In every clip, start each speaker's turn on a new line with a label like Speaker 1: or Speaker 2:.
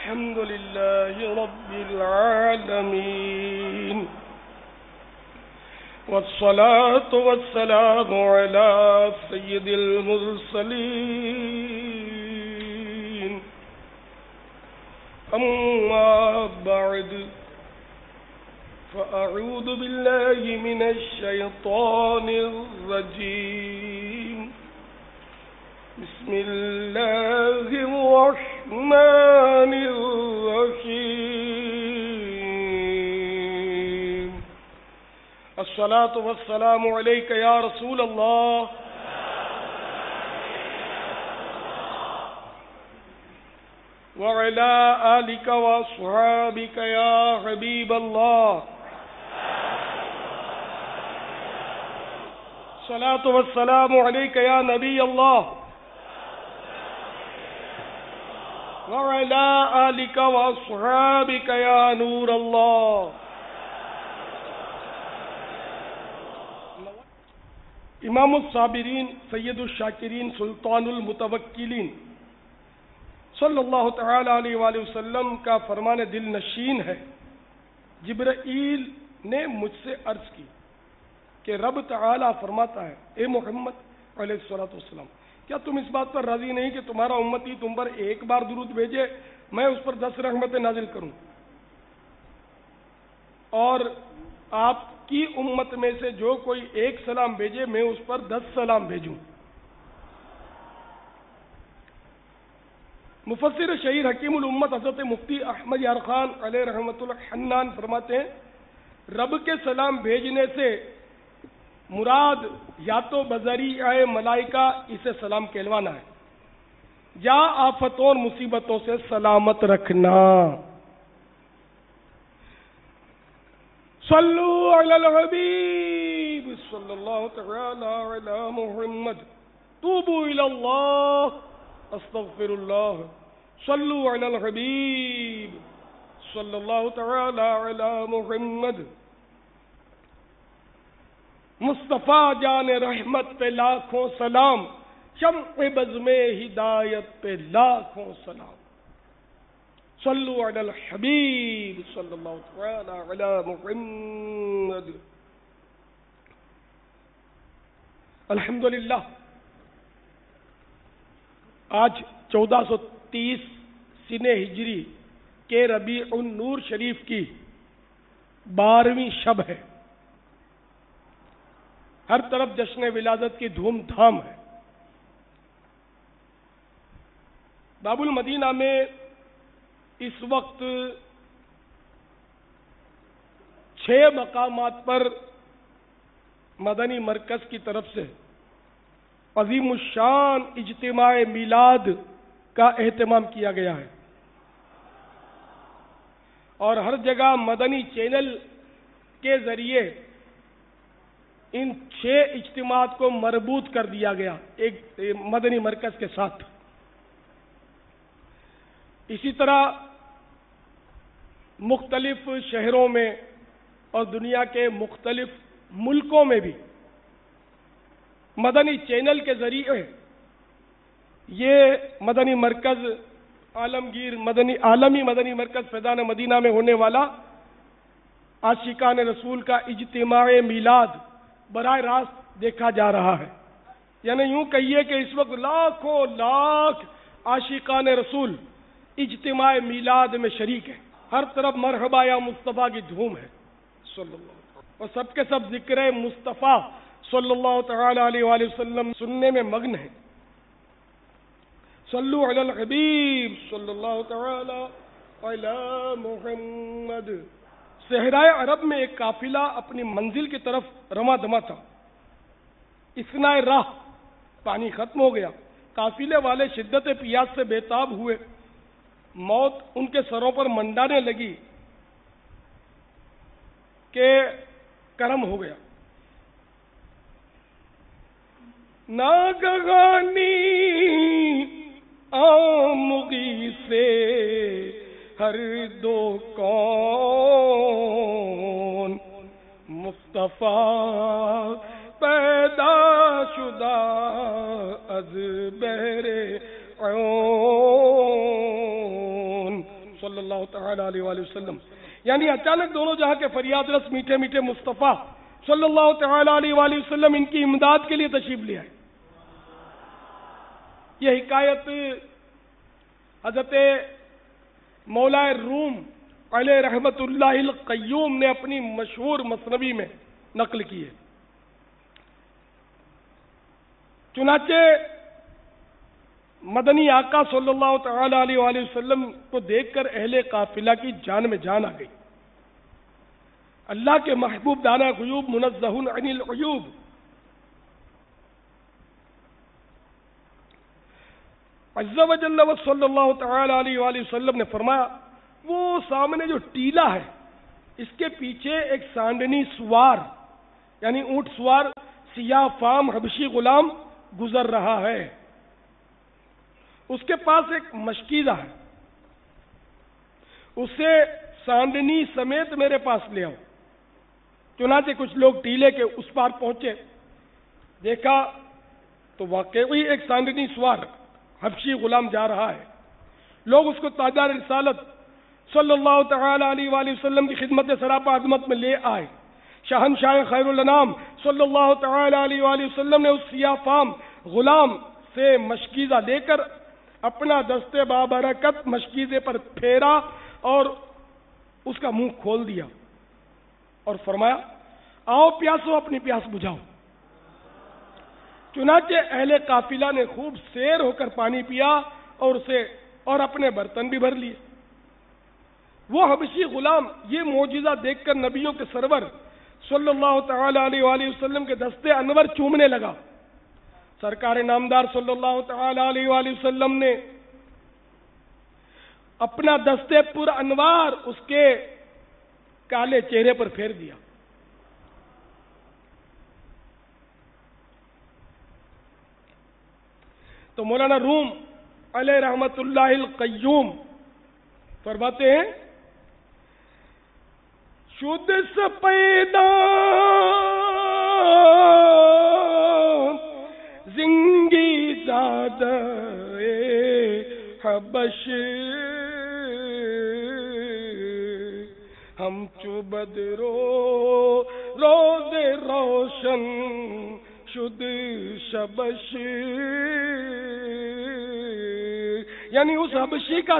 Speaker 1: الحمد لله رب العالمين والصلاة والسلام على سيد المرسلين أما بعد فأعوذ بالله من الشيطان الرجيم بسم الله الرحمن الرحيم الصلاة والسلام عليك يا رسول الله وعلى آلك وأصحابك يا حبيب الله الصلاة والسلام عليك يا نبي الله وعلى آلك وأصحابك يا نور الله. امام الصابرین سید الشاکرین سلطان المتوکلین صلی اللہ تعالی علیہ وآلہ وسلم کا فرمان دل نشین ہے. جبرائیل نے مجھ سے عرض کی کہ رب تعالی فرماتا ہے اے محمد علیہ الصلوۃ والسلام، کیا تم اس بات پر راضی نہیں کہ تمہارا امتی تم پر ایک بار درود بھیجے میں اس پر 10 رحمتیں نازل کروں، اور آپ کی امت میں سے جو کوئی ایک سلام بھیجے میں اس پر 10 سلام بھیجوں. مفسر شہیر حکیم الامت حضرت مفتی احمد یار خان علیہ رحمۃ اللہ حنان فرماتے ہیں رب کے سلام بھیجنے سے مراد یا تو بذریعہ ملائکہ اسے سلام کہلوانا ہے یا آفتوں اور مصیبتوں سے سلامت رکھنا. صلو علی الحبیب صلی اللہ تعالی علی محمد توبوا الی اللہ استغفر اللہ. صلو علی الحبیب صلی اللہ تعالی علی محمد. مصطفیٰ جان رحمت پہ لاکھوں سلام، شمع بزم ہدایت پہ لاکھوں سلام. صلو علی الحبیب صلی اللہ تعالی علی محمد. الحمدللہ آج 1430 سنہ ہجری کے ربیع النور شریف کی 12ویں شب ہے. ہر طرف جشن ولادت کی دھوم دھام ہے. باب المدینہ میں اس وقت 6 مقامات پر مدنی مرکز کی طرف سے عظیم الشان اجتماع میلاد کا اہتمام کیا گیا ہے، اور ہر جگہ مدنی چینل کے ذریعے ان 6 اجتماعات کو مربوط کر دیا گیا ایک مدنی مرکز کے ساتھ. اسی طرح مختلف شہروں میں اور دنیا کے مختلف ملکوں میں بھی مدنی چینل کے ذریعے یہ مدنی مرکز عالمی مدنی مرکز فیضان مدینہ میں ہونے والا عاشقان رسول کا اجتماع میلاد براہ راست دیکھا جا رہا ہے. یعنی یوں کہیے کہ اس وقت لاکھوں لاکھ عاشقان رسول اجتماع میلاد میں شریک ہیں. ہر طرف مرحبا یا مصطفیٰ کی دھوم ہے صلی اللہ علیہ وسلم، اور سب کے سب ذکر مصطفیٰ صلی اللہ تعالی علیہ وآلہ وسلم سننے میں مگن ہیں. صلو علی الحبیب صلی اللہ تعالی علی محمد. صحرائے عرب میں ایک قافلہ اپنی منزل کی طرف رواں دواں تھا. اثناء راہ پانی ختم ہو گیا. قافلے والے شدت پیاس سے بےتاب ہوئے. موت ان کے سروں پر منڈانے لگی کہ کرم ہو گیا. ناگہانی آمگی سے ہر دو کون مصطفیٰ پیدا شدہ از بہر عیون. اللہ تعالی علیہ وآلہ وسلم. یعنی اچانک دونوں جہاں کے فریاد رس میٹھے میٹھے مصطفیٰ صلی اللہ تعالی علیہ وآلہ وسلم ان کی امداد کے لیے تشریف لے آئے. یہ حکایت حضرت مولا روم علیہ رحمت اللہ القیوم نے اپنی مشہور مثنوی میں نقل کی ہے. چنانچہ مدنی آقا صلی اللہ تعالی علیہ وآلہ وسلم کو دیکھ کر اہل قافلہ کی جان میں جان آ گئی. اللہ کے محبوب دانا غیوب منزہ عن العیوب. عز و جل و صلی اللہ تعالی علیہ وآلہ وسلم نے فرمایا وہ سامنے جو ٹیلا ہے اس کے پیچھے ایک سانڈنی سوار یعنی اونٹ سوار سیاہ فام حبشی غلام گزر رہا ہے. اس کے پاس ایک مشکیزہ ہے. اسے سانڈنی سمیت میرے پاس لے آؤ. چنانچہ کچھ لوگ ٹیلے کے اس پار پہنچے. دیکھا تو واقعی ایک سانڈنی سوار حبشی غلام جا رہا ہے. لوگ اس کو تاجدار رسالت صلی اللہ تعالی علیہ وآلہ وسلم کی خدمت سراپا عظمت میں لے آئے. شہنشاہ خیر الانام صلی اللہ تعالی علیہ وآلہ وسلم نے اس سیاہ فام غلام سے مشکیزہ لے کر اپنا دست بابرکت مشکیزے پر پھیرا اور اس کا منہ کھول دیا اور فرمایا آؤ پیاسو اپنی پیاس بجھاؤ. چنانچہ اہل قافلہ نے خوب سیر ہو کر پانی پیا اور اپنے برتن بھی بھر لیے. وہ حبشی غلام یہ معجزہ دیکھ کر نبیوں کے سرور صلی اللہ تعالی علیہ وآلہ وسلم کے دستے انور چومنے لگا. سرکار نامدار صلی اللہ تعالی علیہ وآلہ وسلم نے اپنا دستے پر انوار اس کے کالے چہرے پر پھیر دیا. تو مولانا روم علیہ رحمت اللہ القیوم فرماتے ہیں شد سپیدا زنگی زاد حبش ہم چو بدرو روز روشن شد شبش. یعنی اس حبشی کا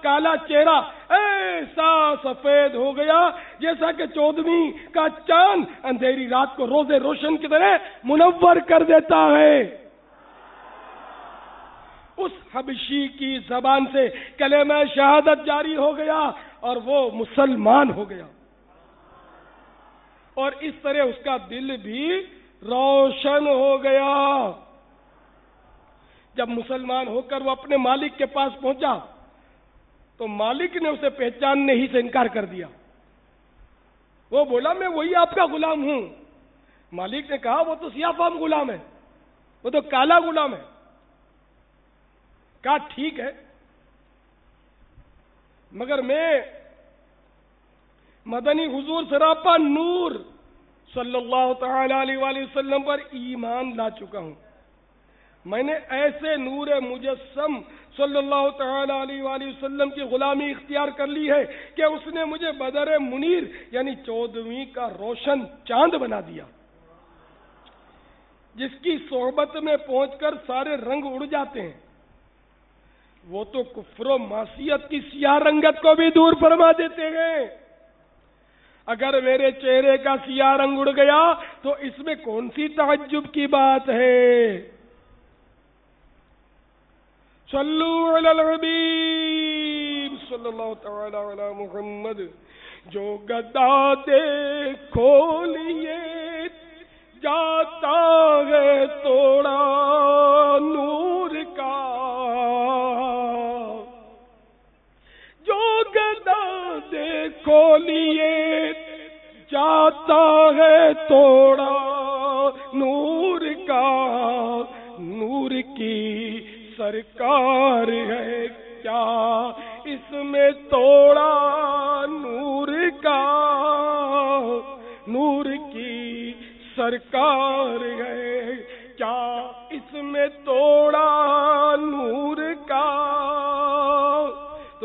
Speaker 1: کالا چہرہ ایسا سفید ہو گیا جیسا کہ 14ویں کا چاند اندھیری رات کو روز روشن کی طرح منور کر دیتا ہے. اس حبشی کی زبان سے کلمہ شہادت جاری ہو گیا اور وہ مسلمان ہو گیا اور اس طرح اس کا دل بھی روشن ہو گیا. جب مسلمان ہو کر وہ اپنے مالک کے پاس پہنچا تو مالک نے اسے پہچاننے ہی سے انکار کر دیا. وہ بولا میں وہی آپ کا غلام ہوں. مالک نے کہا وہ تو سیاہ فام غلام ہے, وہ تو کالا غلام ہے. کہا ٹھیک ہے مگر میں مدنی حضور سراپا نور صلی اللہ تعالی علیہ وآلہ وسلم پر ایمان لا چکا ہوں. میں نے ایسے نور مجسم صلی اللہ تعالی علیہ وآلہ وسلم کی غلامی اختیار کر لی ہے کہ اس نے مجھے بدر منیر یعنی 14ویں کا روشن چاند بنا دیا, جس کی صحبت میں پہنچ کر سارے رنگ اڑ جاتے ہیں. وہ تو کفر و معصیت کی سیاہ رنگت کو بھی دور فرما دیتے ہیں. اگر میرے چہرے کا سیاہ رنگ اڑ گیا تو اس میں کون سی تعجب کی بات ہے. صلو علی الحبیب صلی اللہ تعالی علی محمد. جو گدا دیکھو لیے جاتا ہے توڑا نور کا, جو گدا دیکھو لیے جاتا ہے توڑا نور کا. نور کی سرکار ہے کیا اس میں توڑا نور کا. نور کی سرکار ہے کیا اس میں توڑا نور کا. تو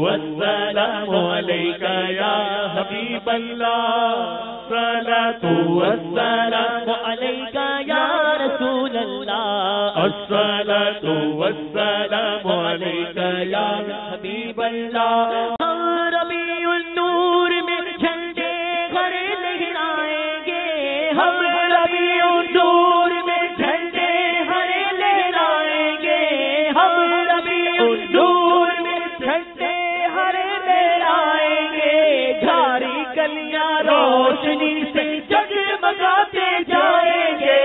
Speaker 2: والسلام علیک یا حبیب اللہ الصلاۃ والسلام علیک یا رسول اللہ الصلاۃ والسلام علیک یا حبیب اللہ ہم ربیع النور میں جھنڈے کھڑے لہرائیں گے ہم ربیع النور میں جھنڈے ہرے لہرائیں گے ہم ربیع النور میں جھنڈے ہرے لہرائیں گے جھاری گلیاں روشنی سے جگمگاتے جائیں گے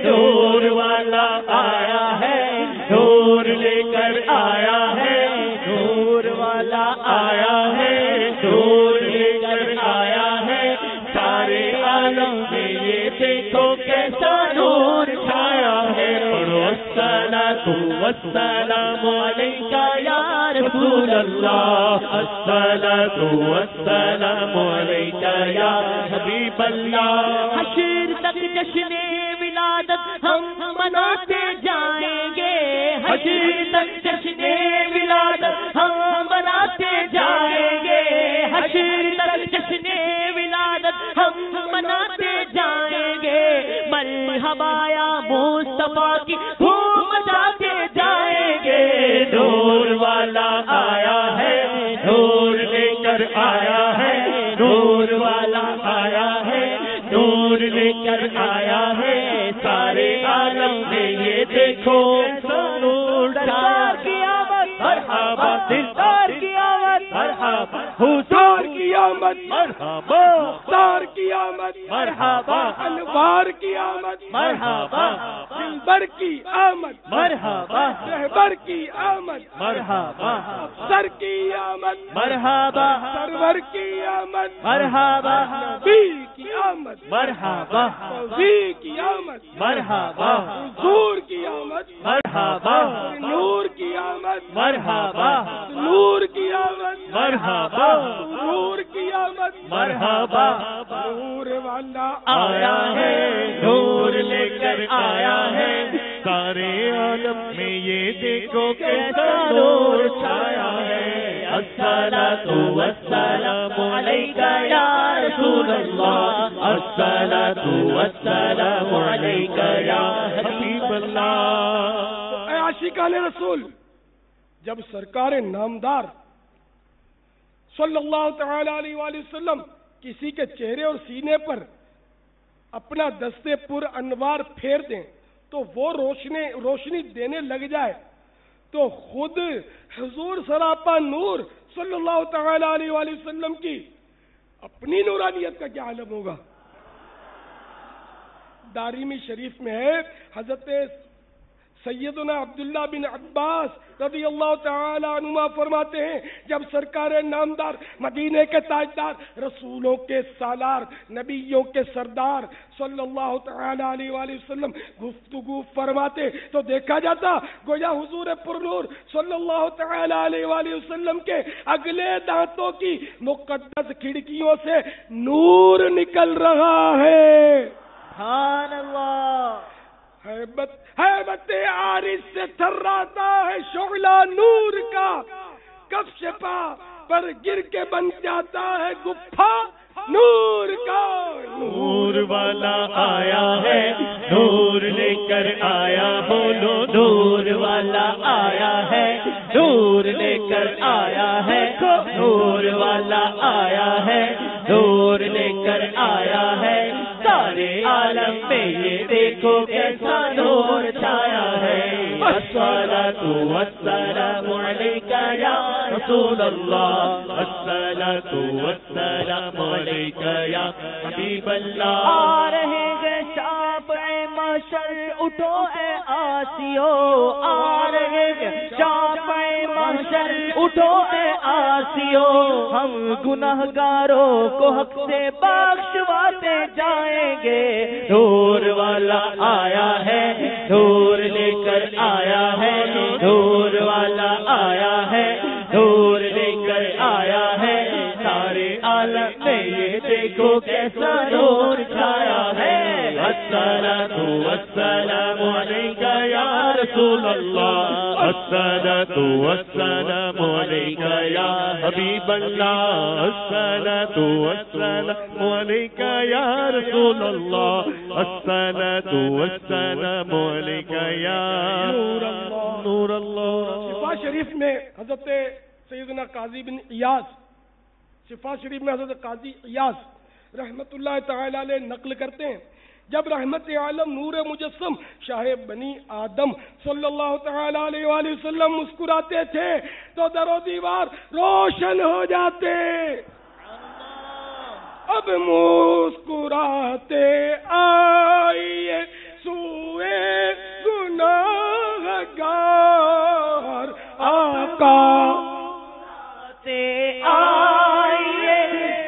Speaker 2: نور والا آیا ہے نور لے کر آیا ہے نور والا آیا ہے نور لے کر آیا ہے سارے عالم میں یہ دیکھو کیسا نور چھایا ہے الصلاۃ والسلام علیک یا رسول اللہ الصلاۃ والسلام علیک یا حبیب اللہ حشر تک جشن ولادت ہم مناتے جائیں گے حشر تک جشن ولادت ہم مناتے جائیں گے حشر تک جشن ولادت ہم مناتے جائیں گے مرحبا یا مصطفیٰ کی دھوم مچاتے جائیں گے نور والا آیا ہے نور لے کر آیا ہے نور والا آیا ہے نور لے کر آیا ہے سارے عالم میں یہ دیکھو نور کی آمد مرحبا دلدار کی آمد مرحبا
Speaker 1: حضور کی آمد
Speaker 2: مرحبا
Speaker 1: مختار کی آمد
Speaker 2: مرحبا
Speaker 1: انوار کی آمد
Speaker 2: مرحبا
Speaker 1: دلبر کی آمد
Speaker 2: مرحبا
Speaker 1: رہبر کی آمد
Speaker 2: مرحبا
Speaker 1: افسر کی آمد
Speaker 2: مرحبا
Speaker 1: سرور کی آمد
Speaker 2: مرحبا
Speaker 1: نبی کی آمد
Speaker 2: مرحبا
Speaker 1: توفیق کی آمد
Speaker 2: مرحبا
Speaker 1: حضور کی آمد
Speaker 2: مرحبا
Speaker 1: نور کی آمد
Speaker 2: مرحبا
Speaker 1: نور کی آمد
Speaker 2: مرحبا
Speaker 1: نور کی آمد
Speaker 2: مرحبا
Speaker 1: نور والا
Speaker 2: آیا ہے نور لے کر آیا ہے سارے عالم میں یہ دیکھو کیسا نور چھایا ہے الصلاۃ والسلام علیک یا رسول اللہ الصلاۃ والسلام علیک یا حبیب اللہ
Speaker 1: اے عاشقان رسول جب سرکار نامدار صلی اللہ تعالی علیہ وآلہ وسلم کسی کے چہرے اور سینے پر اپنا دستے پر انوار پھیر دیں تو وہ روشنی دینے لگ جائے تو خود حضور سراپا نور صلی اللہ تعالی علیہ وآلہ وسلم کی اپنی نورانیت کا کیا عالم ہوگا. دارمی شریف میں ہے حضرت سیدنا عبداللہ بن عباس رضی اللہ تعالی عنہما فرماتے ہیں جب سرکار نامدار مدینے کے تاجدار رسولوں کے سالار نبیوں کے سردار صلی اللہ تعالی علیہ وآلہ وسلم گفتگو فرماتے تو دیکھا جاتا گویا حضور پرنور صلی اللہ تعالی علیہ وآلہ وسلم کے اگلے دانتوں کی مقدس کھڑکیوں سے نور نکل رہا ہے.
Speaker 2: سبحان اللہ.
Speaker 1: حیبت عارض سے تھراتا ہے شعلہ نور کا کفش پا پر گر کے بن جاتا ہے گپھا نور کا.
Speaker 2: نور والا آیا ہے نور لے کر آیا بولو نور والا آیا ہے نور لے کر آیا ہے نور والا آیا ہے نور لے کر آیا ہے سارے عالم میں یہ دیکھو کیسا نور چھایا ہے. الصلاۃ والسلام علیک یا رسول اللہ الصلاۃ والسلام علیک یا حبیب اللہ. آ رہے گے شاپ اے محشر اٹھو اے آسیو آ رہے گے شاپ اے محشر اٹھو اے آسیو ہم گناہگاروں کو حق سے بخشواتے جائیں گے. نور والا آیا ہے نور لے کر آیا ہے نور والا آیا ہے نور لے کر آیا ہے سارے عالم میں یہ دیکھو کیسا نور چھایا ہے. الصلاۃ والسلام علیک یا رسول اللہ الصلاة والسلام عليك يا حبيب الله الصلاة والسلام عليك يا رسول الله الصلاة والسلام عليك يا نور الله.
Speaker 1: شفا شریف میں حضرت سیدنا قاضی بن ایاس، شفا شریف میں حضرت قاضی ایاس رحمت اللہ تعالی علیہ نقل کرتے ہیں، جب رحمت عالم نور مجسم شاہ بنی آدم صلی اللہ تعالی علیہ وآلہ وسلم مسکراتے تھے تو در و دیوار روشن ہو جاتے. اب مسکراتے آئیے سوئے گناہگار آقا،
Speaker 2: آئیے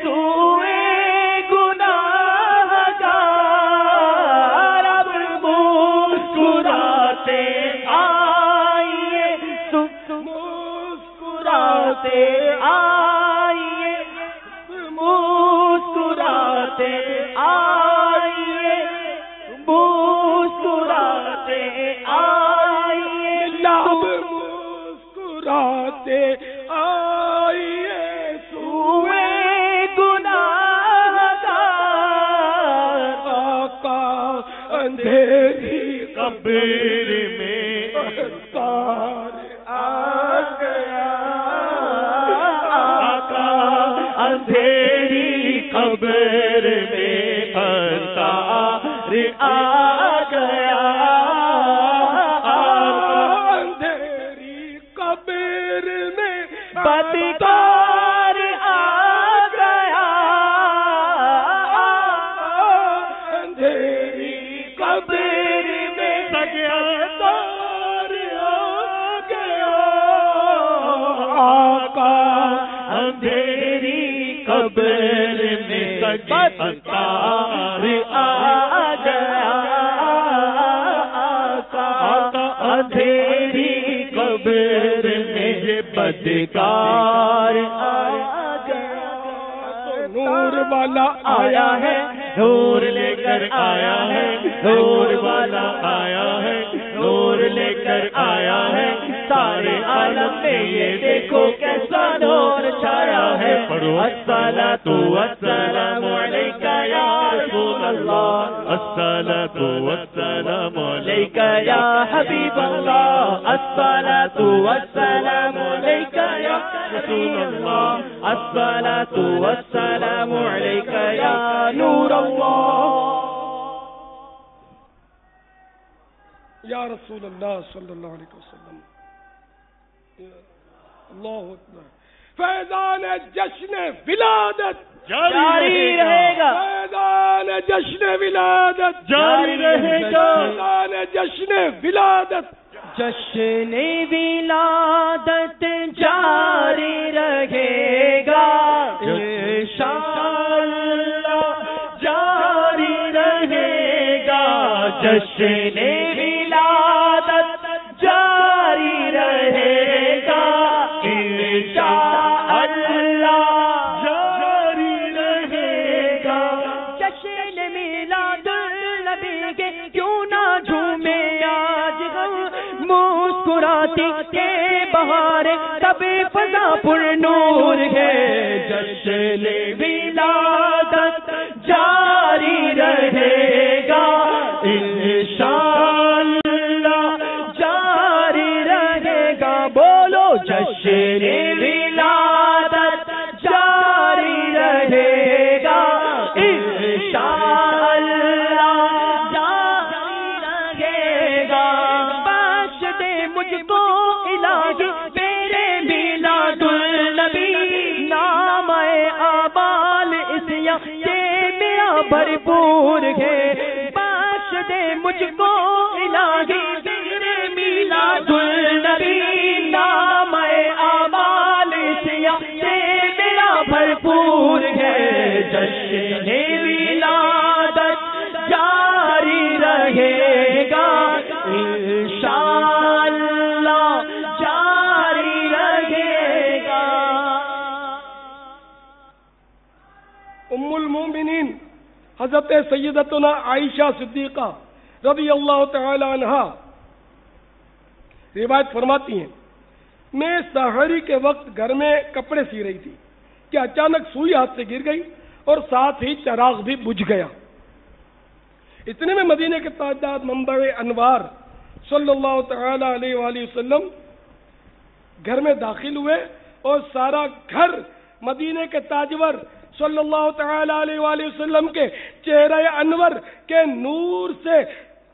Speaker 2: سوئے گناہگار، اب مسکراتے آئیے مسکراتے آئیے مسکراتے آئیے مسکراتے آئیے
Speaker 1: اب مسکراتے آئیے
Speaker 2: سوئے گناہگار،
Speaker 1: آقا اندھیری
Speaker 2: قبر میں
Speaker 1: تار آ گیا،
Speaker 2: آقا اندھیری قبر میں تار آ گیا،
Speaker 1: اندھیری قبر میں
Speaker 2: بدکار آ گیا،
Speaker 1: اندھیری
Speaker 2: قبر میں
Speaker 1: تار آ گیا، آقا
Speaker 2: اندھیری قبر میں بدکار آ گیا، آقا اندھیری قبر میں بدکار آ گیا.
Speaker 1: نور والا
Speaker 2: آیا ہے نور لے کر آیا ہے، نور والا آیا ہے نور لے کر آیا ہے، سارے عالم میں یہ دیکھو کیسا نور چھایا ہے. پڑھو الصلاۃ والسلام علیک یا رسول اللہ، الصلاۃ والسلام علیک یا حبیب اللہ، الصلاۃ والسلام علیک یا رسول اللہ، الصلاۃ والسلام علیک یا نور اللہ.
Speaker 1: یا رسول اللہ صلی اللہ علیہ وسلم. اللہ اکبر. فیضان جشن ولادت
Speaker 2: جاری رہے گا،
Speaker 1: فیضان جشن ولادت
Speaker 2: جاری رہے گا،
Speaker 1: فیضان جشن ولادت
Speaker 2: جشن ولادت جاری رہے گا، انشاءاللہ جاری رہے گا، جشن ولادت جاری رہے گا، انشاءاللہ جاری رہے گا. جشن میلاد النبی کے کیوں نہ جھومے آج ہم، مسکراتی کے بہارے تب فضا پر نور ہے. جشن ولادت جاری رہے گا، انشاءاللہ جاری رہے گا. بولو جشن ولادت جاری رہے گا، انشاءاللہ جاری رہے گا. بخش دے مجھ کو الہی میرے میلاد النبی، نام آبال اسیا سے میرا بھرپور ہے. بخش دے مجھ کو الہی میرے میلاد النبی، نام آبال اسیا سے میرا بھرپور ہے. جشن ولادت جاری رہے گا، انشاءاللہ جاری رہے گا.
Speaker 1: ام المومنین حضرت سیدتنا عائشہ صدیقہ رضی اللہ تعالی عنہا روایت فرماتی ہیں میں سحری کے وقت گھر میں کپڑے سی رہی تھی کہ اچانک سوئی ہاتھ سے گر گئی اور ساتھ ہی چراغ بھی بجھ گیا۔ اتنے میں مدینے کے تاجدار منبع انوار صلی اللہ تعالی علیہ وآلہ وسلم گھر میں داخل ہوئے اور سارا گھر مدینے کے تاجور صلی اللہ تعالی علیہ وآلہ وسلم کے چہرہ انور کے نور سے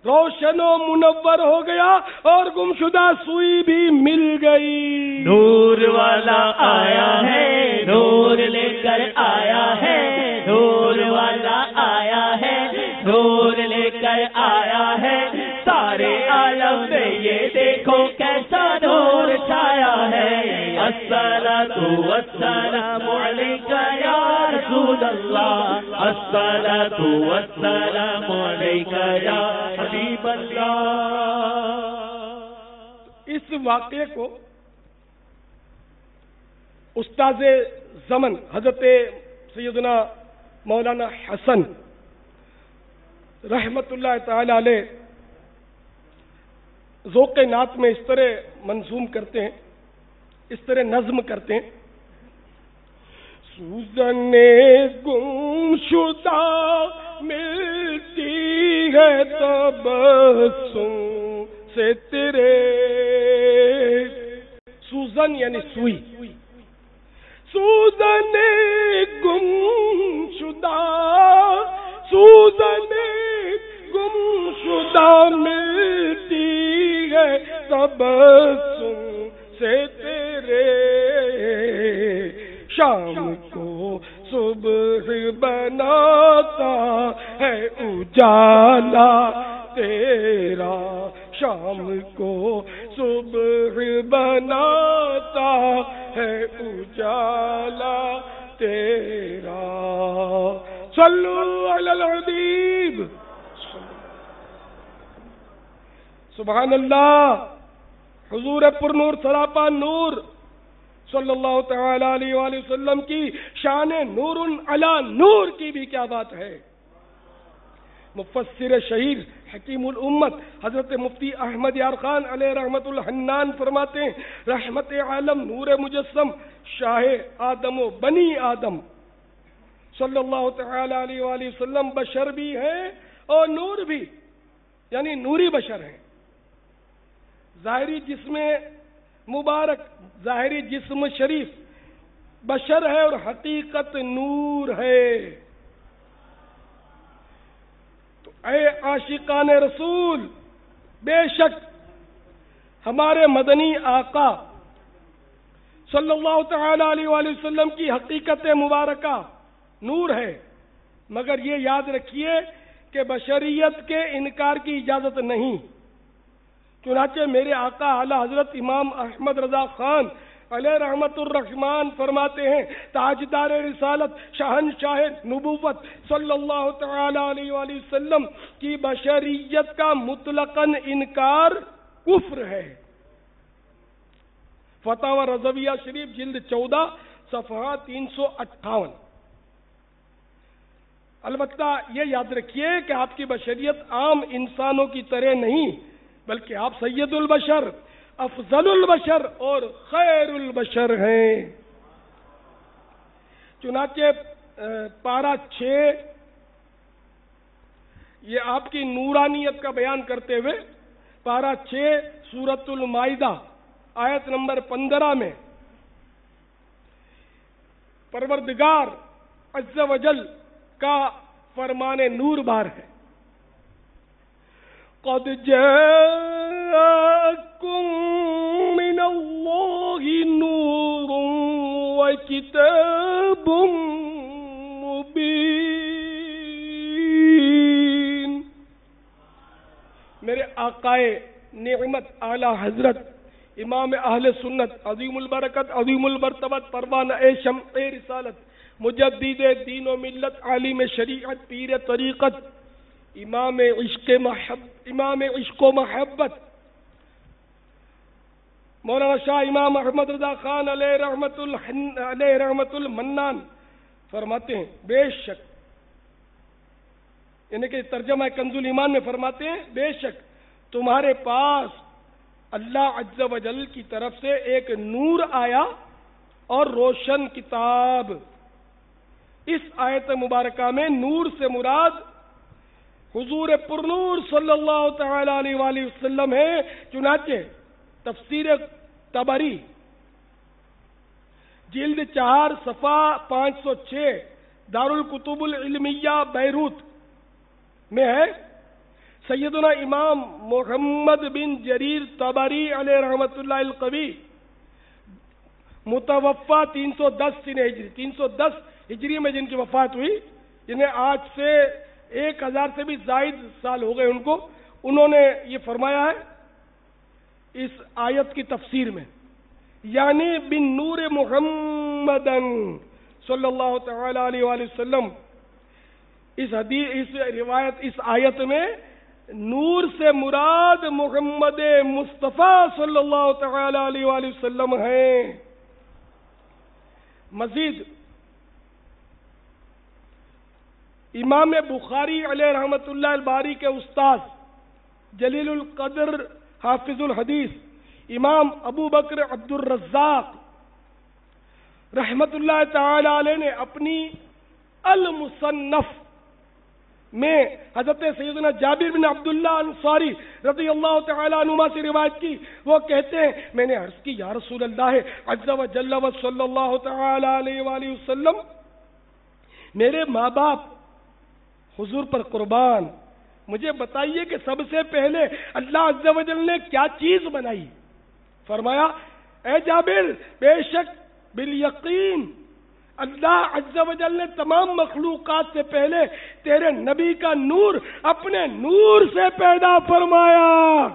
Speaker 1: روشن و منور ہو گیا اور گمشدہ سوئی بھی مل گئی۔
Speaker 2: نور والا آیا ہے، نور لے کر آیا ہے، نور والا آیا ہے، نور لے کر آیا ہے، سارے عالم میں یہ دیکھو کیسا نور چھایا ہے۔ الصلاۃ والسلام علیک یا رسول اللہ، الصلاۃ والسلام علیک یا حبیب اللہ۔
Speaker 1: اس واقعے کو استاد زمن حضرت سیدنا مولانا حسن رحمت اللہ تعالی علیہ ذوق نعت میں اس طرح منظوم کرتے ہیں، اس طرح نظم کرتے ہیں: سوزن گم شدہ ملتی ہے تبسم سے تیرے، سوزن یعنی سوئی، سوزن گم شدہ، سوزن گم شدہ ملتی ہے تبسم سے تیرے، شام کو صبح بناتا ہے اجالا تیرا، شام کو صبح بناتا ہے اجالا تیرا۔ صلو علی الحبیب، سبحان اللہ۔ حضور پر نور سراپا نور صلی اللہ تعالی علیہ وآلہ وسلم کی شان نور علی نور کی بھی کیا بات ہے۔ مفسر شہیر حکیم الامت حضرت مفتی احمد یار خان علیہ رحمت الحنان فرماتے ہیں: رحمت عالم نور مجسم شاہ آدم و بنی آدم صلی اللہ تعالی علیہ وآلہ وسلم بشر بھی ہیں اور نور بھی، یعنی نوری بشر ہیں۔ ظاہری جسم مبارک، ظاہری جسم شریف بشر ہے اور حقیقت نور ہے۔ تو اے عاشقان رسول، بے شک ہمارے مدنی آقا صلی اللہ تعالی علیہ وآلہ وسلم کی حقیقت مبارکہ نور ہے، مگر یہ یاد رکھیے کہ بشریت کے انکار کی اجازت نہیں۔ چنانچہ میرے آقا اعلی حضرت امام احمد رضا خان علیہ رحمت الرحمان فرماتے ہیں: تاجدار رسالت شہنشاہ نبوت صلی اللہ تعالی علیہ وآلہ وسلم کی بشریت کا مطلقاً انکار کفر ہے۔ فتاوی رضویہ شریف جلد 14 صفحہ 358۔ البتہ یہ یاد رکھیے کہ آپ کی بشریت عام انسانوں کی طرح نہیں، بلکہ آپ سید البشر، افضل البشر اور خیر البشر ہیں۔ چنانچہ پارہ 6 یہ آپ کی نورانیت کا بیان کرتے ہوئے پارہ 6 سورۃ المائدہ آیت نمبر 15 میں پروردگار عز و جل کا فرمان نور بار ہے: قد جاءکم من اللہ نور وکتاب مبین۔ میرے آقائے نعمت اعلی حضرت امام اہل سنت عظیم البرکت عظیم المرتبت پروانہ شمع رسالت مجدد دین و ملت عالم شریعت پیر طریقت امام عشق و محبت مولانا شاہ امام احمد رضا خان علیہ رحمت المنان فرماتے ہیں: بے شک، یعنی کہ ترجمہ کنز الایمان میں فرماتے ہیں: بے شک تمہارے پاس اللہ عز و جل کی طرف سے ایک نور آیا اور روشن کتاب. اس آیت مبارکہ میں نور سے مراد حضور پرنور صلی اللہ تعالی علیہ وآلہ وسلم ہے. چنانچہ تفسیر طبری جلد 4 صفحہ 506 دارالکتب العلمیہ بیروت میں ہے. سیدنا امام محمد بن جریر طبری علیہ رحمت اللہ القوی متوفا 310 ہجری 310 ہجری میں جن کی وفات ہوئی، جنہیں آج سے 1000 سے بھی زائد سال ہو گئے ان کو، انہوں نے یہ فرمایا ہے اس آیت کی تفسیر میں، یعنی بن نور محمد صلی اللہ تعالی علیہ وآلہ وسلم. اس روایت اس آیت میں نور سے مراد محمد مصطفیٰ صلی اللہ تعالی علیہ وآلہ وسلم ہیں. مزید امام بخاری علیہ رحمت اللہ الباری کے استاد جلیل القدر حافظ الحدیث امام ابو بکر عبد الرزاق رحمت اللہ تعالی علیہ نے اپنی المصنف میں حضرت سیدنا جابر بن عبداللہ انصاری رضی اللہ تعالی عنہما سے روایت کی. وہ کہتے ہیں میں نے عرض کی یا رسول اللہ عز و جل و صلی اللہ تعالی علیہ وآلہ وسلم، میرے ماں باپ حضور پر قربان، مجھے بتائیے کہ سب سے پہلے اللہ عز و جل نے کیا چیز بنائی؟ فرمایا اے جابر، بے شک بالیقین اللہ عز و جل نے تمام مخلوقات سے پہلے تیرے نبی کا نور اپنے نور سے پیدا فرمایا.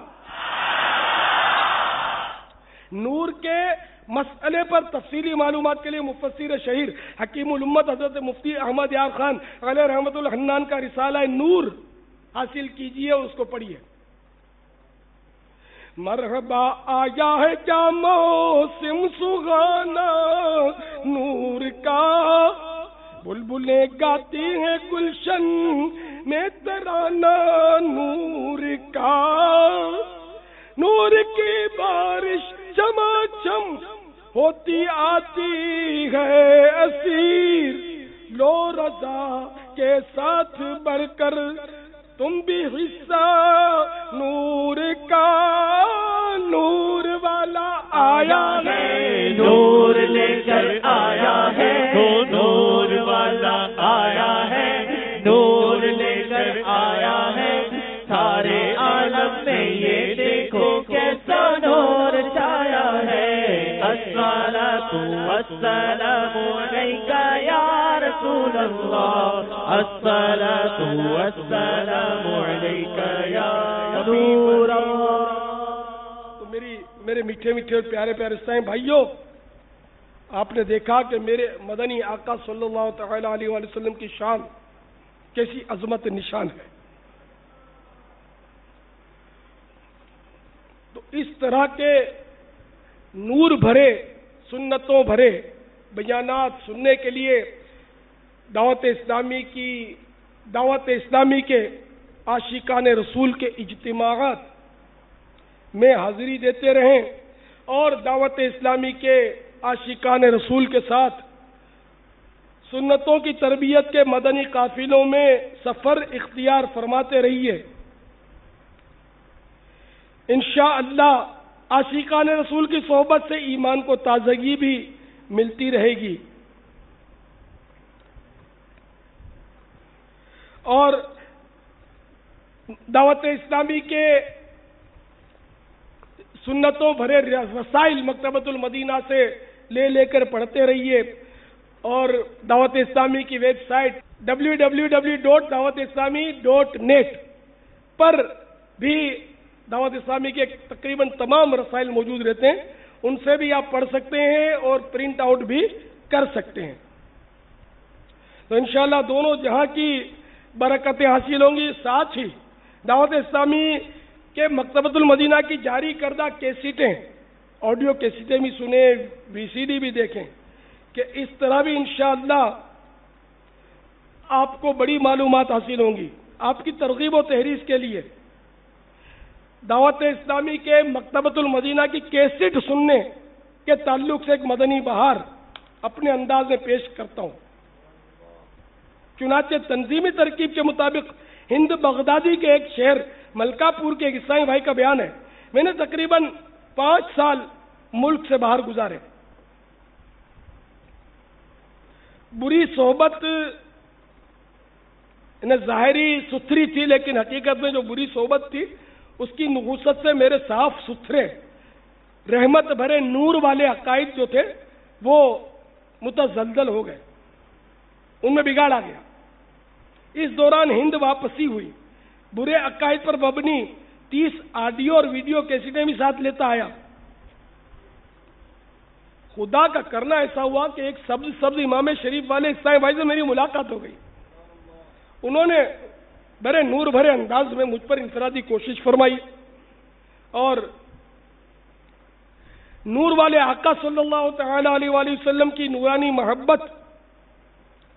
Speaker 1: نور کے مسئلے پر تفصیلی معلومات کے لیے مفسر شہیر حکیم الامت حضرت مفتی احمد یار خان علیہ رحمت الحنان کا رسالہ نور حاصل کیجئے اور اس کو پڑھیے. مرحبا آیا ہے کیا موسم سہانا نور کا، بلبلیں گاتی ہیں گلشن میں ترانہ نور کا، نور کی بارش چماچم ہوتی آتی ہے اسیر، لو رضا کے ساتھ بڑھ کر تم بھی حصہ نور کا، نور والا آیا ہے
Speaker 2: نور لے کر آیا ہے، نور والا آیا ہے، نور لے کر آیا ہے، سارے عالم میں یہ دیکھو کیسا نور چھایا ہے. الصلاۃ والسلام علیک یا رسول اللہ، الصلاۃ والسلام علیک یا نور اللہ.
Speaker 1: تو میرے میٹھے میٹھے اور پیارے پیارے سائیں بھائیوں، آپ نے دیکھا کہ میرے مدنی آقا صلی اللہ تعالی علیہ وآلہ وسلم کی شان کیسی عظمت نشان ہے. تو اس طرح کے نور بھرے سنتوں بھرے بیانات سننے کے لیے دعوت اسلامی کے عاشقان رسول کے اجتماعات میں حاضری دیتے رہیں اور دعوت اسلامی کے عاشقان رسول کے ساتھ سنتوں کی تربیت کے مدنی قافلوں میں سفر اختیار فرماتے رہیے. انشاءاللہ عاشقان رسول کی صحبت سے ایمان کو تازگی بھی ملتی رہے گی اور دعوت اسلامی کے سنتوں بھرے رسائل مکتبۃ المدینہ سے لے کر پڑھتے رہیے اور دعوت اسلامی کی ویب سائٹ www.dawatislami.net پر بھی دعوت اسلامی کے تقریباً تمام رسائل موجود رہتے ہیں، ان سے بھی آپ پڑھ سکتے ہیں اور پرنٹ آؤٹ بھی کر سکتے ہیں. تو انشاءاللہ دونوں جہاں کی برکتیں حاصل ہوں گی. ساتھ ہی دعوت اسلامی کے مکتبۃ المدینہ کی جاری کردہ کیسٹیں، آڈیو کیسٹیں بھی سنیں، VCD بھی دیکھیں کہ اس طرح بھی انشاءاللہ آپ کو بڑی معلومات حاصل ہوں گی. آپ کی ترغیب و تحریض کے لیے دعوت اسلامی کے مکتبۃ المدینہ کی کیسٹ سننے کے تعلق سے ایک مدنی بہار اپنے انداز میں پیش کرتا ہوں۔ چنانچہ تنظیمی ترکیب کے مطابق ہند بغدادی کے ایک شہر ملکا پور کے ایک عیسائی بھائی کا بیان ہے، میں نے تقریباً 5 سال ملک سے باہر گزارے۔ بری صحبت ظاہری ستھری تھی، لیکن حقیقت میں جو بری صحبت تھی اس کی نحوست سے میرے صاف ستھرے رحمت بھرے نور والے عقائد جو تھے وہ متزلزل ہو گئے، ان میں بگاڑ آ گیا۔ اس دوران ہند واپسی ہوئی، برے عقائد پر مبنی 30 آڈیو اور ویڈیو کیسٹیں بھی ساتھ لیتا آیا۔ خدا کا کرنا ایسا ہوا کہ ایک سبز امام شریف والے عیسائی بھائی سے میری ملاقات ہو گئی۔ انہوں نے بڑے نور بھرے انداز میں مجھ پر انفرادی کوشش فرمائی اور نور والے آقا صلی اللہ تعالی علیہ وآلہ وسلم کی نورانی محبت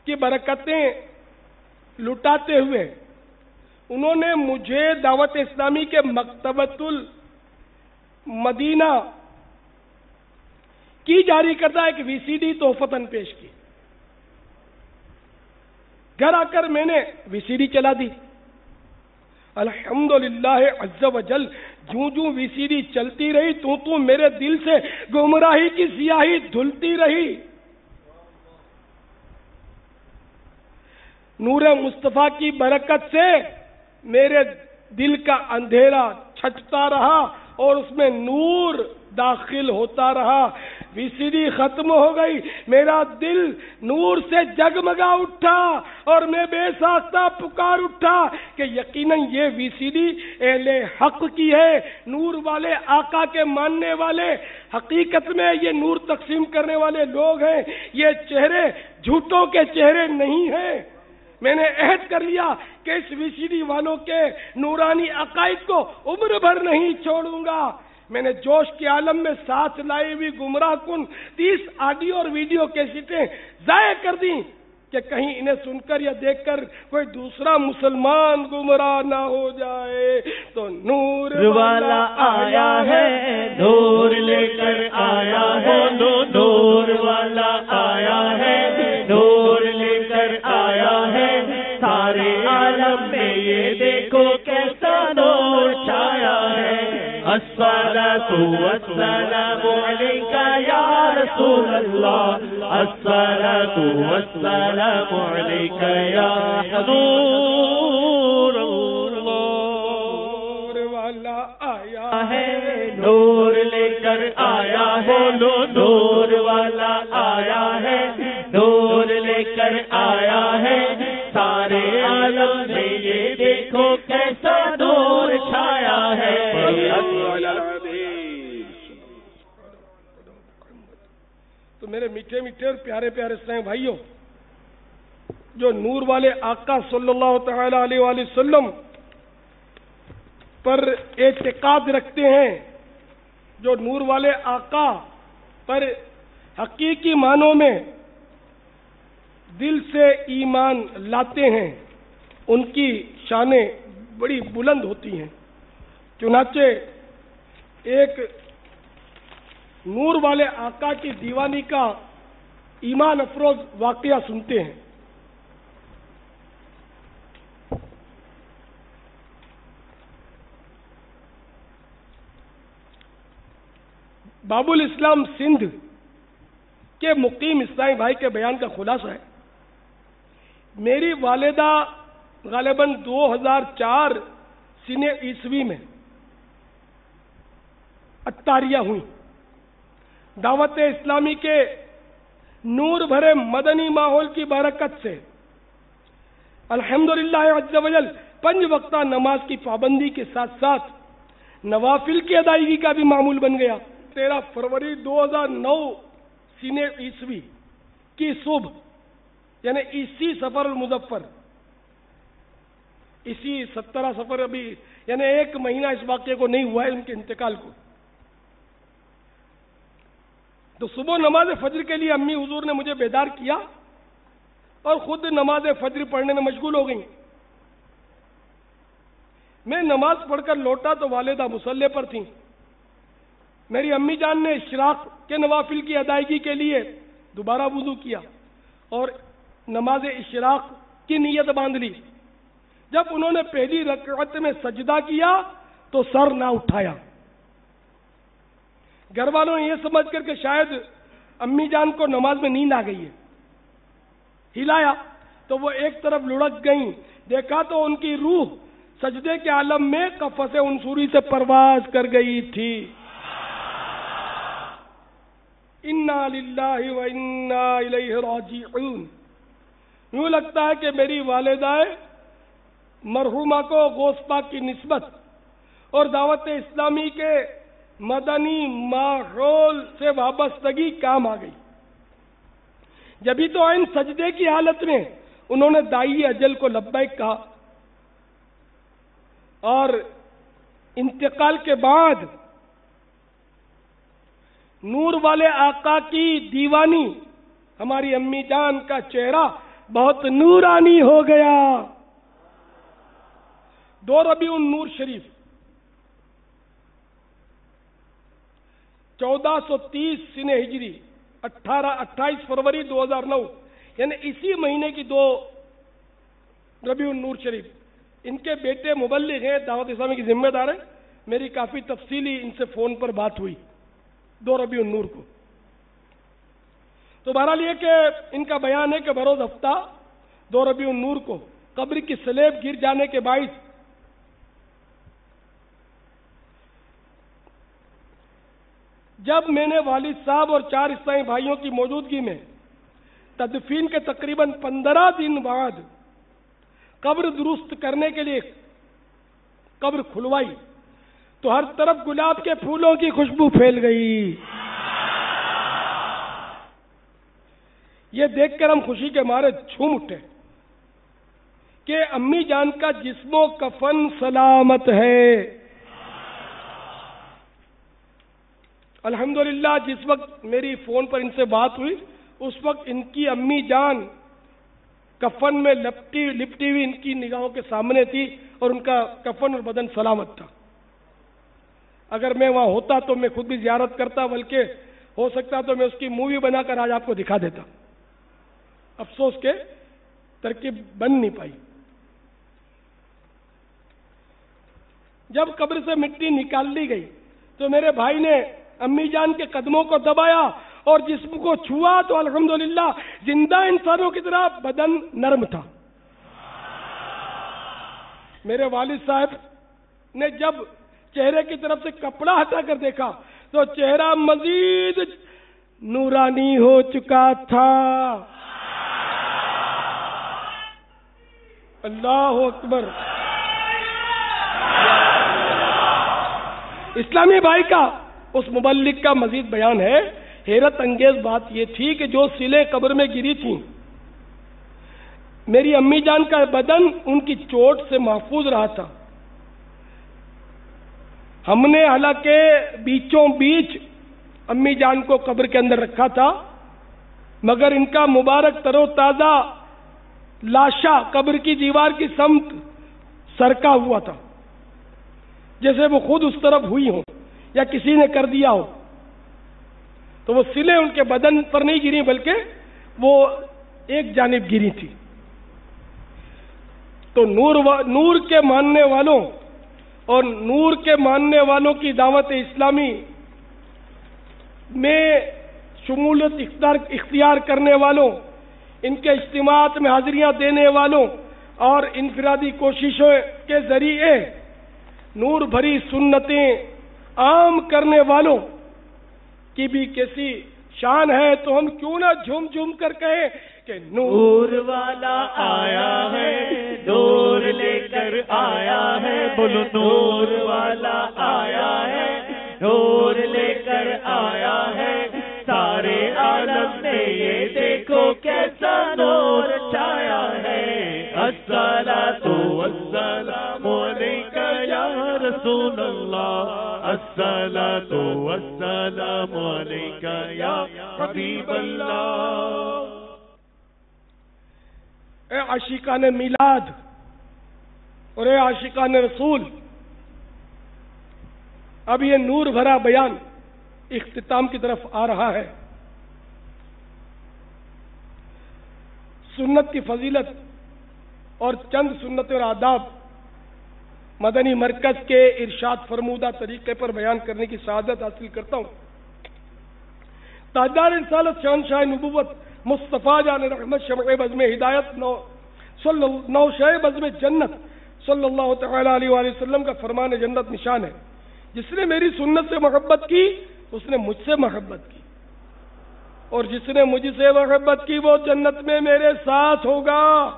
Speaker 1: کی برکتیں لٹاتے ہوئے انہوں نے مجھے دعوت اسلامی کے مکتبۃ المدینہ کی جاری کردہ ایک VCD تحفتاً پیش کی۔ گھر آ کر میں نے VCD چلا دی۔ الحمدللہ عز و جل، جوں جوں VCD چلتی رہی تو میرے دل سے گمراہی کی سیاہی دھلتی رہی۔ نور مصطفیٰ کی برکت سے میرے دل کا اندھیرا چھٹتا رہا اور اس میں نور داخل ہوتا رہا۔ VCD ختم ہو گئی، میرا دل نور سے جگمگا اٹھا اور میں بے ساختہ پکار اٹھا کہ یقیناً یہ VCD اہل حق کی ہے، نور والے آقا کے ماننے والے، حقیقت میں یہ نور تقسیم کرنے والے لوگ ہیں، یہ چہرے جھوٹوں کے چہرے نہیں ہیں۔ میں نے عہد کر لیا کہ اس VCD والوں کے نورانی عقائد کو عمر بھر نہیں چھوڑوں گا۔ میں نے جوش کے عالم میں ساتھ لائی ہوئی گمراہ کن 30 آڈیو اور ویڈیو کیسٹیں ضائع کر دیں کہ کہیں انہیں سن کر یا دیکھ کر کوئی دوسرا مسلمان گمراہ نہ ہو جائے۔ تو نور
Speaker 2: والا آیا ہے، نور لے کر آیا ہے، نور والا آیا ہے، نور لے کر آیا ہے، سارے عالم میں یہ دیکھو کیسا نور چھایا ہے۔ الصلاۃ والسلام علیک یا رسول اللہ، الصلاۃ والسلام علیک یا حضور اللہ۔
Speaker 1: نور والا آیا
Speaker 2: ہے، نور لے کر آیا ہے، نور والا آیا ہے، نور لے کر آیا ہے، سارے عالم میں یہ دیکھو کیسا نور چھایا ہے۔
Speaker 1: تو میرے میٹھے میٹھے اور پیارے پیارے اسلامی بھائیوں، جو نور والے آقا صلی اللہ تعالی علیہ وآلہ وسلم پر اعتقاد رکھتے ہیں، جو نور والے آقا پر حقیقی معنوں میں دل سے ایمان لاتے ہیں، ان کی شانیں بڑی بلند ہوتی ہیں۔ چنانچہ ایک نور والے آقا کی دیوانی کا ایمان افروز واقعہ سنتے ہیں۔ باب الاسلام سندھ کے مقیم اسلامی بھائی کے بیان کا خلاصہ ہے، میری والدہ غالباً 2004 سنہ عیسوی میں اتاریہ ہوئی۔ دعوت اسلامی کے نور بھرے مدنی ماحول کی برکت سے الحمدللہ عز و جل 5 وقتہ نماز کی پابندی کے ساتھ ساتھ نوافل کی ادائیگی کا بھی معمول بن گیا۔ 13 فروری 2009 سنہ عیسوی کی صبح، یعنی اسی سفر المظفر، اسی 17 سفر، ابھی یعنی 1 مہینہ اس واقعے کو نہیں ہوا ہے ان کے انتقال کو، تو صبح نماز فجر کے لیے امی حضور نے مجھے بیدار کیا اور خود نماز فجر پڑھنے میں مشغول ہو گئیں۔ میں نماز پڑھ کر لوٹا تو والدہ مصلی پر تھیں. میری امی جان نے اشراق کے نوافل کی ادائیگی کے لیے دوبارہ وضو کیا اور نماز اشراق کی نیت باندھ لی. جب انہوں نے پہلی رکعت میں سجدہ کیا تو سر نہ اٹھایا. گھر والوں نے یہ سمجھ کر کہ شاید امی جان کو نماز میں نیند آ گئی ہے، ہلایا تو وہ ایک طرف لڑک گئیں. دیکھا تو ان کی روح سجدے کے عالم میں قفس عنصری سے پرواز کر گئی تھی. انا للہ و انا الیہ راجعون. یوں لگتا ہے کہ میری والدہ مرحومہ کو غوث پاک کی نسبت اور دعوت اسلامی کے مدنی ماحول سے وابستگی کام آ گئی. جبھی تو عین سجدے کی حالت میں انہوں نے دائی اجل کو لبیک کہا اور انتقال کے بعد نور والے آقا کی دیوانی ہماری امی جان کا چہرہ بہت نورانی ہو گیا. 2 ربیع النور شریف 1430 سنہ ہجری 28 فروری 2009 یعنی اسی مہینے کی 2 ربیع النور شریف. ان کے بیٹے مبلغ ہیں، دعوت اسلامی کی ذمہ دار ہیں. میری کافی تفصیلی ان سے فون پر بات ہوئی 2 ربیع النور کو. تو بہرحال یہ کہ ان کا بیان ہے کہ بروز ہفتہ 2 ربیع النور کو قبر کی سلیب گر جانے کے باعث جب میں نے والد صاحب اور 4 اسلامی بھائیوں کی موجودگی میں تدفین کے تقریباً 15 دن بعد قبر درست کرنے کے لیے قبر کھلوائی تو ہر طرف گلاب کے پھولوں کی خوشبو پھیل گئی. یہ دیکھ کر ہم خوشی کے مارے جھوم اٹھے کہ امی جان کا جسم و کفن سلامت ہے. الحمدللہ جس وقت میری فون پر ان سے بات ہوئی اس وقت ان کی امی جان کفن میں لپٹی ہوئی ان کی نگاہوں کے سامنے تھی اور ان کا کفن اور بدن سلامت تھا. اگر میں وہاں ہوتا تو میں خود بھی زیارت کرتا، بلکہ ہو سکتا تو میں اس کی مووی بنا کر آج آپ کو دکھا دیتا. افسوس کہ ترکیب بن نہیں پائی. جب قبر سے مٹی نکال لی گئی تو میرے بھائی نے امی جان کے قدموں کو دبایا اور جسم کو چھوا تو الحمدللہ زندہ انسانوں کی طرح بدن نرم تھا. میرے والد صاحب نے جب چہرے کی طرف سے کپڑا ہٹا کر دیکھا تو چہرہ مزید نورانی ہو چکا تھا. اللہ اکبر. اسلامی بھائی کا اس مبلغ کا مزید بیان ہے. حیرت انگیز بات یہ تھی کہ جو سلیں قبر میں گری تھیں میری امی جان کا بدن ان کی چوٹ سے محفوظ رہا تھا. ہم نے حالانکہ بیچوں بیچ امی جان کو قبر کے اندر رکھا تھا مگر ان کا مبارک تر و تازہ لاشا قبر کی دیوار کی سمت سرکا ہوا تھا جیسے وہ خود اس طرف ہوئی ہوں یا کسی نے کر دیا ہو. تو وہ سلیں ان کے بدن پر نہیں گری بلکہ وہ ایک جانب گری تھی. تو نور کے ماننے والوں اور نور کے ماننے والوں کی دعوت اسلامی میں شمولیت اختیار کرنے والوں، ان کے اجتماعات میں حاضریاں دینے والوں اور انفرادی کوششوں کے ذریعے نور بھری سنتیں عام کرنے والوں کی بھی کیسی شان ہے. تو ہم کیوں نہ جھوم جھوم کر کہیں کہ
Speaker 2: نور والا آیا ہے، نور لے کر آیا ہے. بولو نور والا آیا ہے، نور لے کر آیا ہے. سارے عالم نے یہ دیکھو کیسا نور چھایا ہے. الصلاۃ والسلام علیک یا رسول اللہ، الصلاۃ والسلام علیک یا حبیب اللہ.
Speaker 1: اے عاشقان میلاد، اور اے عاشقان رسول، اب یہ نور بھرا بیان اختتام کی طرف آ رہا ہے۔ سنت کی فضیلت اور چند سنت اور آداب مدنی مرکز کے ارشاد فرمودہ طریقے پر بیان کرنے کی سعادت حاصل کرتا ہوں۔ تاجدار رسالت، شہنشاہ نبوت، مصطفیٰ جان رحمت، شمع بزم ہدایت، نوشہ بزم جنت صلی اللہ تعالی علیہ وآلہ وسلم کا فرمان جنت نشان ہے، جس نے میری سنت سے محبت کی اس نے مجھ سے محبت کی، اور جس نے مجھ سے محبت کی وہ جنت میں میرے ساتھ ہوگا۔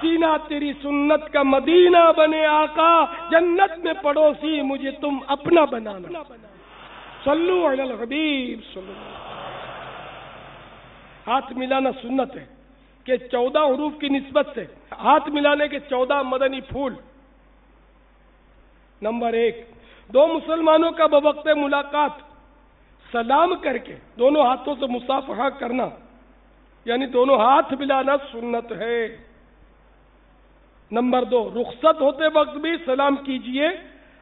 Speaker 1: سینہ تیری سنت کا مدینہ بنے آقا، جنت میں پڑوسی مجھے تم اپنا بنانا۔ صلو علی الحبیب صلی اللہ علیہ وسلم۔ ہاتھ ملانا سنت ہے کہ 14 حروف کی نسبت سے ہاتھ ملانے کے 14 مدنی پھول۔ نمبر 1، دو مسلمانوں کا بوقت ملاقات سلام کر کے دونوں ہاتھوں سے مصافحہ کرنا، یعنی دونوں ہاتھ ملانا سنت ہے۔ نمبر 2، رخصت ہوتے وقت بھی سلام کیجئے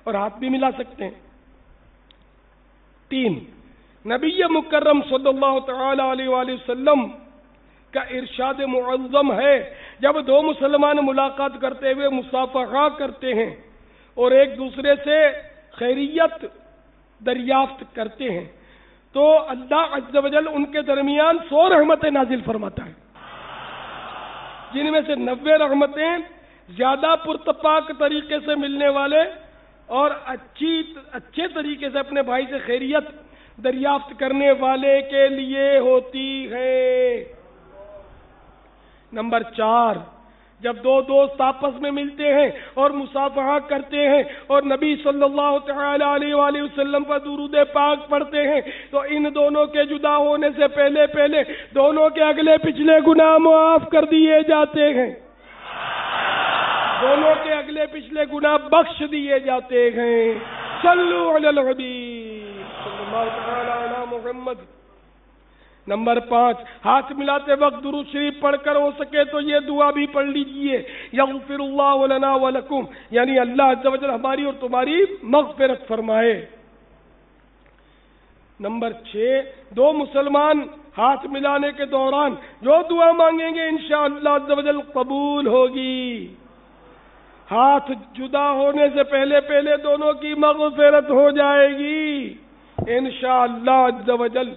Speaker 1: اور ہاتھ بھی ملا سکتے ہیں۔ 3، نبی مکرم صلی اللہ تعالی علیہ وآلہ وسلم کا ارشاد معظم ہے، جب دو مسلمان ملاقات کرتے ہوئے مصافحہ کرتے ہیں اور ایک دوسرے سے خیریت دریافت کرتے ہیں تو اللہ عز و جل ان کے درمیان 100 رحمتیں نازل فرماتا ہے، جن میں سے 90 رحمتیں زیادہ پرتپاک طریقے سے ملنے والے اور اچھے طریقے سے اپنے بھائی سے خیریت دریافت کرنے والے کے لیے ہوتی ہے۔ نمبر 4، جب دو دوست آپس میں ملتے ہیں اور مصافحہ کرتے ہیں اور نبی صلی اللہ تعالی علیہ وآلہ وسلم پر درود پاک پڑھتے ہیں تو ان دونوں کے جدا ہونے سے پہلے دونوں کے اگلے پچھلے گناہ معاف کر دیے جاتے ہیں، دونوں کے اگلے پچھلے گناہ بخش دیے جاتے ہیں۔ صلو علی الحبیب صلی اللہ تعالی علی محمد۔ نمبر 5، ہاتھ ملاتے وقت درود شریف پڑھ کر ہو سکے تو یہ دعا بھی پڑھ لیجئے، یغفر اللہ لنا ولکم، یعنی اللہ عز و جل ہماری اور تمہاری مغفرت فرمائے۔ نمبر 6، دو مسلمان ہاتھ ملانے کے دوران جو دعا مانگیں گے انشاءاللہ عز و جل قبول ہوگی۔ ہاتھ جدا ہونے سے پہلے دونوں کی مغفرت ہو جائے گی انشاءاللہ عز و جل۔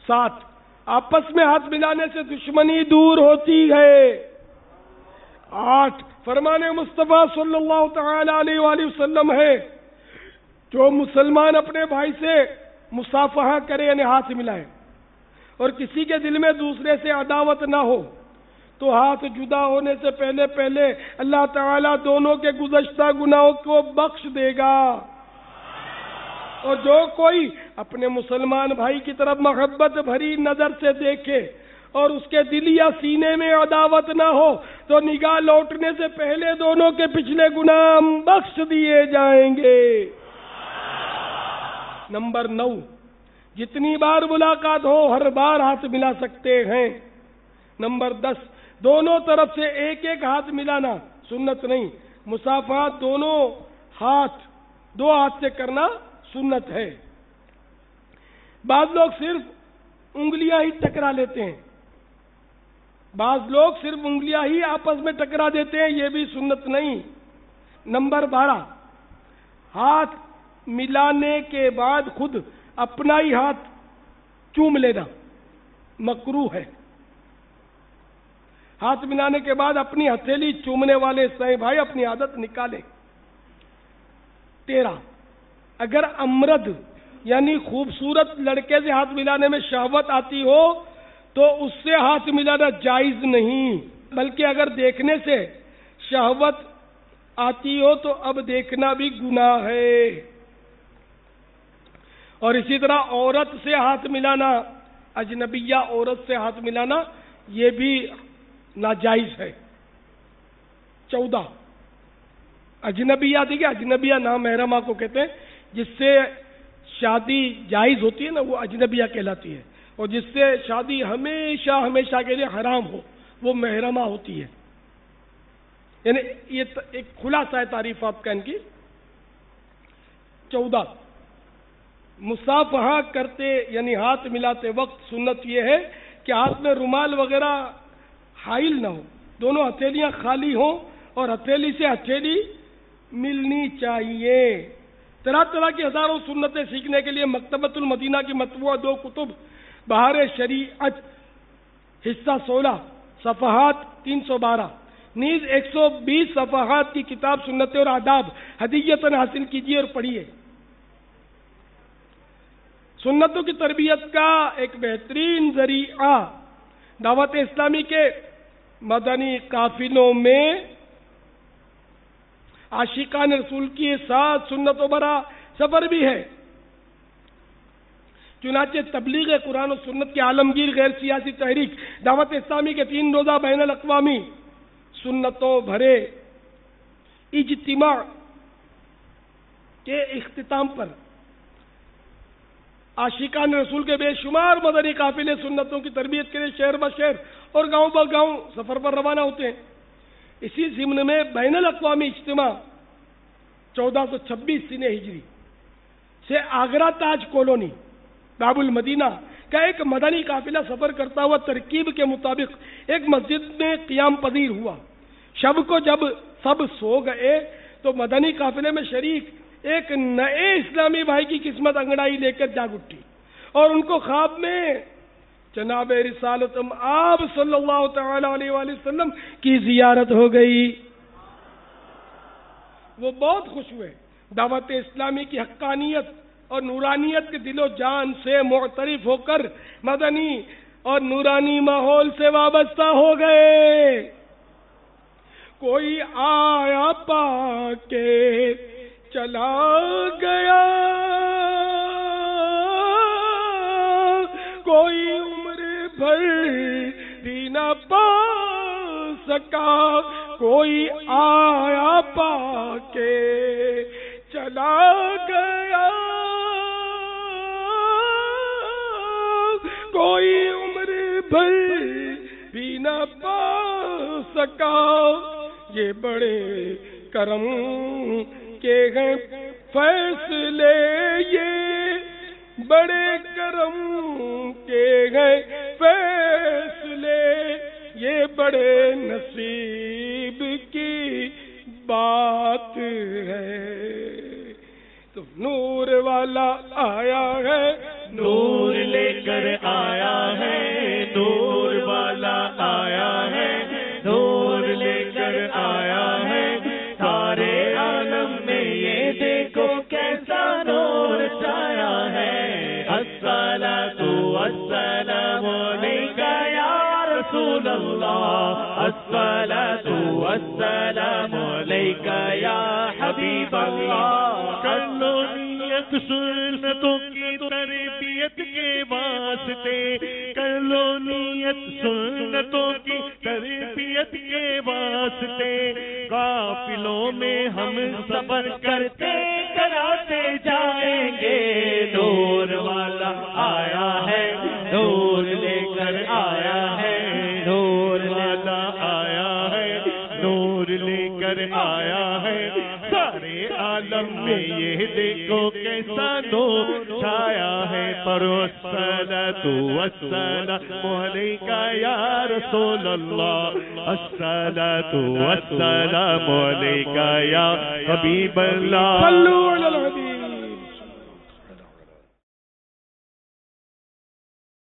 Speaker 1: 7، آپس میں ہاتھ ملانے سے دشمنی دور ہوتی ہے۔ 8، فرمان مصطفیٰ صلی اللہ تعالی علیہ وآلہ وسلم ہے، جو مسلمان اپنے بھائی سے مصافحہ کرے یعنی ہاتھ ملائے اور کسی کے دل میں دوسرے سے عداوت نہ ہو تو ہاتھ جدا ہونے سے پہلے اللہ تعالیٰ دونوں کے گزشتہ گناہوں کو بخش دے گا۔ اور جو کوئی اپنے مسلمان بھائی کی طرف محبت بھری نظر سے دیکھے اور اس کے دل یا سینے میں عداوت نہ ہو تو نگاہ لوٹنے سے پہلے دونوں کے پچھلے گناہ بخش دیے جائیں گے۔ نمبر 9، جتنی بار ملاقات ہو ہر بار ہاتھ ملا سکتے ہیں۔ نمبر 10، دونوں طرف سے ایک ہاتھ ملانا سنت نہیں، مصافحہ دو ہاتھ سے کرنا سنت ہے۔ بعض لوگ صرف انگلیاں ہی ٹکرا لیتے ہیں، بعض لوگ صرف انگلیاں ہی آپس میں ٹکرا دیتے ہیں، یہ بھی سنت نہیں۔ نمبر 12، ہاتھ ملانے کے بعد خود اپنا ہی ہاتھ چوم لینا مکروہ ہے۔ ہاتھ ملانے کے بعد اپنی ہتھیلی چومنے والے سائیں بھائی اپنی عادت نکالیں۔ 13، اگر امرد یعنی خوبصورت لڑکے سے ہاتھ ملانے میں شہوت آتی ہو تو اس سے ہاتھ ملانا جائز نہیں، بلکہ اگر دیکھنے سے شہوت آتی ہو تو اب دیکھنا بھی گناہ ہے۔ اور اسی طرح عورت سے ہاتھ ملانا، اجنبیہ عورت سے ہاتھ ملانا یہ بھی ناجائز ہے۔ 14، اجنبیہ، دیکھیں اجنبیہ نامحرمہ کو کہتے ہیں، جس سے شادی جائز ہوتی ہے نا وہ اجنبیہ کہلاتی ہے، اور جس سے شادی ہمیشہ کے لیے حرام ہو وہ محرمہ ہوتی ہے۔ یعنی یہ ایک خلاصہ ہے تعریفات کا ان کی. 14 مصافحہ کرتے یعنی ہاتھ ملاتے وقت سنت یہ ہے کہ ہاتھ میں رومال وغیرہ حائل نہ ہو, دونوں ہتھیلیاں خالی ہوں اور ہتھیلی سے ہتھیلی ملنی چاہیے. طرح طرح کی ہزاروں سنتیں سیکھنے کے لیے مکتبۃ المدینہ کی مطبوعہ 2 کتب بہار شریعت حصہ 16 صفحات 312 نیز 120 صفحات کی کتاب سنت اور آداب ہدیتاً حاصل کیجیے اور پڑھیے. سنتوں کی تربیت کا ایک بہترین ذریعہ دعوت اسلامی کے مدنی قافلوں میں عاشقان رسول کی ساتھ سنتوں برا سفر بھی ہے. چنانچہ تبلیغ قرآن و سنت کی عالمگیر غیر سیاسی تحریک دعوت اسلامی کے 3 روزہ بین الاقوامی سنتوں بھرے اجتماع کے اختتام پر عاشقان رسول کے بے شمار مدنی قافلے سنتوں کی تربیت کے لیے شہر بہ شہر اور گاؤں بہ گاؤں سفر پر روانہ ہوتے ہیں. اسی ضمن میں بین الاقوامی اجتماع 1426 سنہ ہجری سے آگرہ تاج کالونی باب المدینہ کا ایک مدنی قافلہ سفر کرتا ہوا ترکیب کے مطابق ایک مسجد میں قیام پذیر ہوا. شب کو جب سب سو گئے تو مدنی قافلے میں شریک ایک نئے اسلامی بھائی کی قسمت انگڑائی لے کر جاگ اٹھی اور ان کو خواب میں جناب رسالت آپ صلی اللہ تعالی علیہ وآلہ وسلم کی زیارت ہو گئی. وہ بہت خوش ہوئے. دعوت اسلامی کی حقانیت اور نورانیت کے دل و جان سے معترف ہو کر مدنی اور نورانی ماحول سے وابستہ ہو گئے. کوئی آیا پا کے چلا گیا, کوئی عمر بھر بھی نہ پا سکا, کوئی آیا پا کے چلا گیا, کوئی عمر بھر بھی نہ پا سکا. یہ بڑے کرم کے ہیں فیصلے, یہ بڑے کرم کے ہیں فیصلے, یہ بڑے نصیب کی بات ہے. تو نور والا آیا ہے,
Speaker 2: نور لے کر آیا ہے, نور والا آیا ہے, نور لے کر آیا ہے. سارے عالم میں یہ دیکھو کیسا نور چھایا ہے. الصلاۃ والسلام علیکہ یا رسول اللہ, الصلاۃ والسلام علیکہ یا حبیب اللہ. کلونیت سنتوں کی تربیت کے واسطے, کلونیت سنتوں کی تربیت کے واسطے قافلوں میں ہم سفر کرتے کراتے جائیں گے. نور والا آیا ہے, نور لے کر آیا ہے, نور والا آیا ہے, نور لے کر آیا ہے. سارے عالم میں یہ دیکھو کیسا نور چھایا ہے. پرو الصلاۃ والسلام علیکہ یا رسول اللہ, الصلاۃ والسلام علیکہ یا حبیب اللہ.